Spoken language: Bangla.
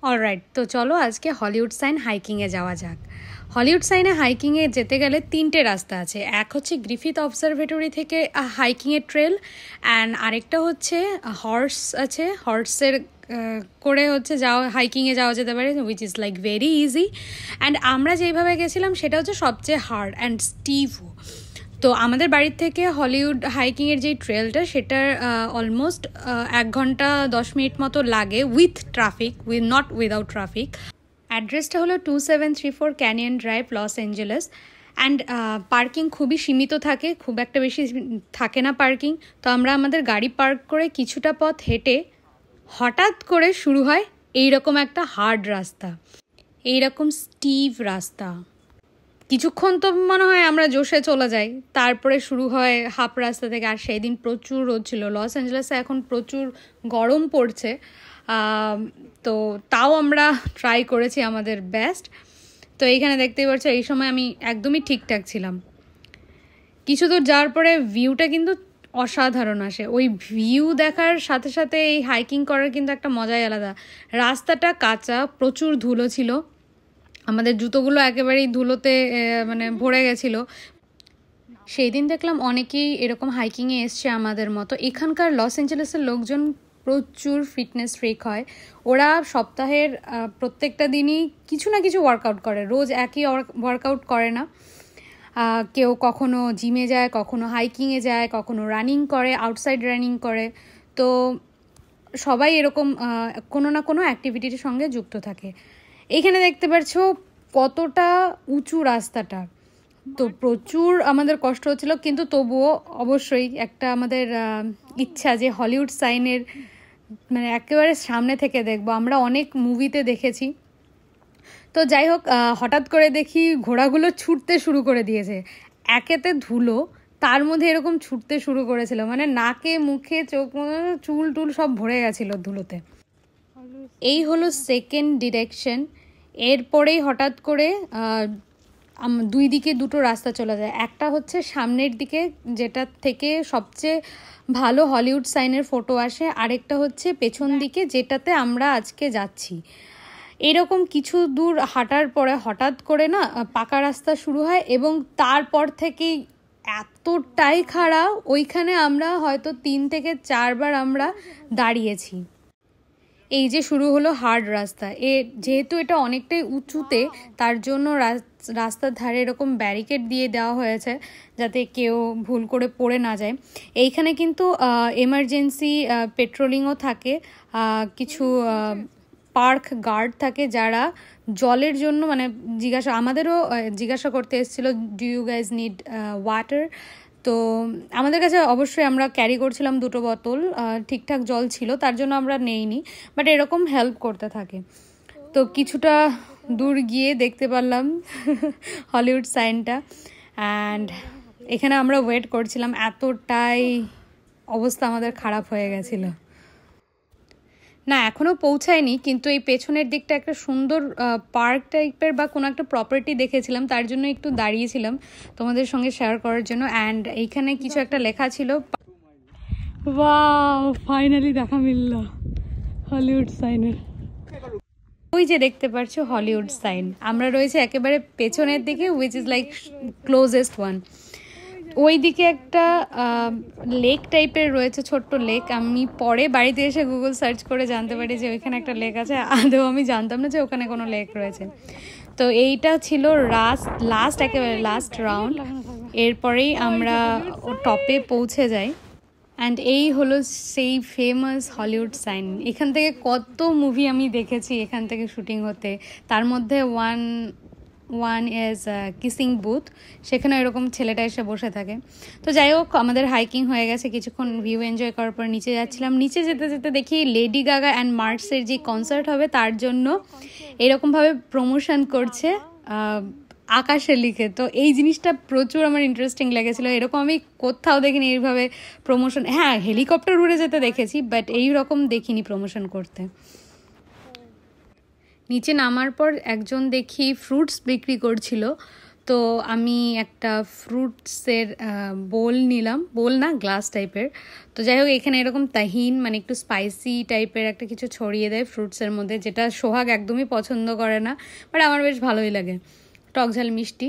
অলরাইট, তো চলো আজকে হলিউড সাইন হাইকিংয়ে যাওয়া যাক। হলিউড সাইনে হাইকিংয়ে যেতে গেলে তিনটে রাস্তা আছে। এক হচ্ছে গ্রিফিথ অবজারভেটরি থেকে হাইকিংয়ের ট্রেল, অ্যান্ড আরেকটা হচ্ছে হর্স আছে, হর্সের করে হচ্ছে হাইকিংয়ে যাওয়া যেতে পারে, which is like very easy. And আমরা যেইভাবে গেছিলাম সেটা হচ্ছে সবচেয়ে হার্ড অ্যান্ড স্টিভও। তো আমাদের বাড়ির থেকে হলিউড হাইকিংয়ের যে ট্রেলটা সেটার অলমোস্ট 1 ঘন্টা 10 মিনিট মতো লাগে with traffic, not without traffic. অ্যাড্রেসটা হলো 2734 canyon drive, Los Angeles. And parking খুবই সীমিত থাকে, খুব একটা বেশি থাকে না পার্কিং। তো আমরা আমাদের গাড়ি পার্ক করে কিছুটা পথ হেঁটে হঠাৎ করে শুরু হয় এইরকম একটা হার্ড রাস্তা, এইরকম স্টিভ রাস্তা। কিছুক্ষণ তো মনে হয় আমরা জোশে চলে যাই, তারপরে শুরু হয় হাফ রাস্তা থেকে। আর সেই দিন প্রচুর রোদ ছিল, লস অ্যাঞ্জেলেসে এখন প্রচুর গরম পড়ছে, তো তাও আমরা ট্রাই করেছি আমাদের বেস্ট। তো এইখানে দেখতেই পাচ্ছ এই সময় আমি একদমই ঠিকঠাক ছিলাম। কিছু দূর যাওয়ার পরে ভিউটা কিন্তু অসাধারণ আসে। ওই ভিউ দেখার সাথে সাথে এই হাইকিং করার কিন্তু একটা মজাই আলাদা। রাস্তাটা কাঁচা, প্রচুর ধুলো ছিল, আমাদের জুতোগুলো একেবারেই ধুলোতে মানে ভরে গেছিলো। সেই দিন দেখলাম অনেকেই এরকম হাইকিংয়ে এসছে আমাদের মতো। এখানকার লস অ্যাঞ্জেলেসের লোকজন প্রচুর ফিটনেস ফ্রিক হয়। ওরা সপ্তাহের প্রত্যেকটা দিনই কিছু না কিছু ওয়ার্কআউট করে, রোজ একই ওয়ার্কআউট করে না। কেউ কখনো জিমে যায়, কখনো হাইকিংয়ে যায়, কখনো রানিং করে, আউটসাইড রানিং করে। তো সবাই এরকম কোনো না কোনো অ্যাক্টিভিটির সঙ্গে যুক্ত থাকে। এইখানে দেখতে পাচ্ছ কতটা উঁচু রাস্তাটা, তো প্রচুর আমাদের কষ্ট হচ্ছিল, কিন্তু তবুও অবশ্যই একটা আমাদের ইচ্ছা যে হলিউড সাইনের মানে একেবারে সামনে থেকে দেখবো। আমরা অনেক মুভিতে দেখেছি। তো যাই হোক, হঠাৎ করে দেখি ঘোড়াগুলো ছুটতে শুরু করে দিয়েছে, একেতে ধুলো, তার মধ্যে এরকম ছুটতে শুরু করেছিল, মানে নাকে মুখে চোখ চুল টুল সব ভরে গেছিলো ধুলোতে। এই হলো সেকেন্ড ডিরেকশন। এরপরেই হঠাৎ করে দুই দিকে দুটো রাস্তা চলে যায়। একটা হচ্ছে সামনের দিকে, যেটা থেকে সবচেয়ে ভালো হলিউড সাইনের ফটো আসে, আরেকটা হচ্ছে পেছন দিকে, যেটাতে আমরা আজকে যাচ্ছি। এরকম কিছু দূর হাঁটার পরে হঠাৎ করে না পাকা রাস্তা শুরু হয়, এবং তারপর থেকেই এতটাই খারাপ, ওইখানে আমরা হয়তো 3 থেকে 4 বার আমরা দাঁড়িয়েছি। এই যে শুরু হলো হার্ড রাস্তা, যেহেতু এটা অনেকটাই উঁচুতে, তার জন্য রাস্তার ধারে এরকম ব্যারিকেড দিয়ে দেওয়া হয়েছে যাতে কেউ ভুল করে পড়ে না যায়। এইখানে কিন্তু এমার্জেন্সি পেট্রোলিংও থাকে, কিছু পার্ক গার্ড থাকে যারা জলের জন্য মানে আমাদেরও জিজ্ঞাসা করতে এসেছিলো, do you guys need water. তো আমাদের কাছে অবশ্যই আমরা ক্যারি করছিলাম 2টো বোতল, ঠিকঠাক জল ছিল, তার জন্য আমরা নেইনি, বাট এরকম হেল্প করতে থাকে। তো কিছুটা দূর গিয়ে দেখতে পারলাম হলিউড সাইনটা, অ্যান্ড এখানে আমরা ওয়েট করছিলাম, এতটাই অবস্থা আমাদের খারাপ হয়ে গেছিলো। না, এখনও পৌঁছায়নি, কিন্তু এই পেছনের দিকটা একটা সুন্দর পার্ক টাইপের বা কোনো একটা প্রপার্টি দেখেছিলাম, তার জন্য একটু দাঁড়িয়েছিলাম তোমাদের সঙ্গে শেয়ার করার জন্য। অ্যান্ড এইখানে কিছু একটা লেখা ছিল, ওয়াও, ফাইনালি দেখা মিলল হলিউড সাইনের। ওই যে দেখতে পাচ্ছ হলিউড সাইন, আমরা রয়েছে একেবারে পেছনের দিকে, which is like closest one. ওই দিকে একটা লেক টাইপের রয়েছে, ছোট্ট লেক। আমি পরে বাড়িতে এসে গুগল সার্চ করে জানতে পারি যে ওইখানে একটা লেক আছে, আদৌ আমি জানতাম না যে ওখানে কোনো লেক রয়েছে। তো এইটা ছিল লাস্ট একেবারে লাস্ট রাউন্ড, এরপরেই আমরা টপে পৌঁছে যাই। অ্যান্ড এই হলো সেই ফেমাস হলিউড সাইন। এখান থেকে কত মুভি আমি দেখেছি এখান থেকে শুটিং হতে, তার মধ্যে ওয়ান ইজ কিসিং বুথ, সেখানে এরকম ছেলেটা এসে বসে থাকে। তো যাই হোক, আমাদের হাইকিং হয়ে গেছে, কিছুক্ষণ ভিউ এনজয় করার পর নিচে যাচ্ছিলাম। নিচে যেতে যেতে দেখি লেডি গাগা অ্যান্ড মার্কসের যে কনসার্ট হবে তার জন্য এরকমভাবে প্রমোশন করছে আকাশে লিখে। তো এই জিনিসটা প্রচুর আমার ইন্টারেস্টিং লেগেছিলো, এরকম আমি কোথাও দেখিনি এইভাবে প্রমোশন। হ্যাঁ, হেলিকপ্টার উড়ে যেতে দেখেছি, বাট এইরকম দেখিনি প্রমোশন করতে। নিচে নামার পর একজন দেখি ফ্রুটস বিক্রি করছিল, তো আমি একটা ফ্রুটসের বোল নিলাম, বোল না গ্লাস টাইপের। তো যাই হোক এখানে এরকম তাহিন মানে একটু স্পাইসি টাইপের একটা কিছু ছড়িয়ে দেয় ফ্রুটসের মধ্যে, যেটা সোহাগ একদমই পছন্দ করে না, বাট আমার বেশ ভালোই লাগে, টক ঝাল মিষ্টি।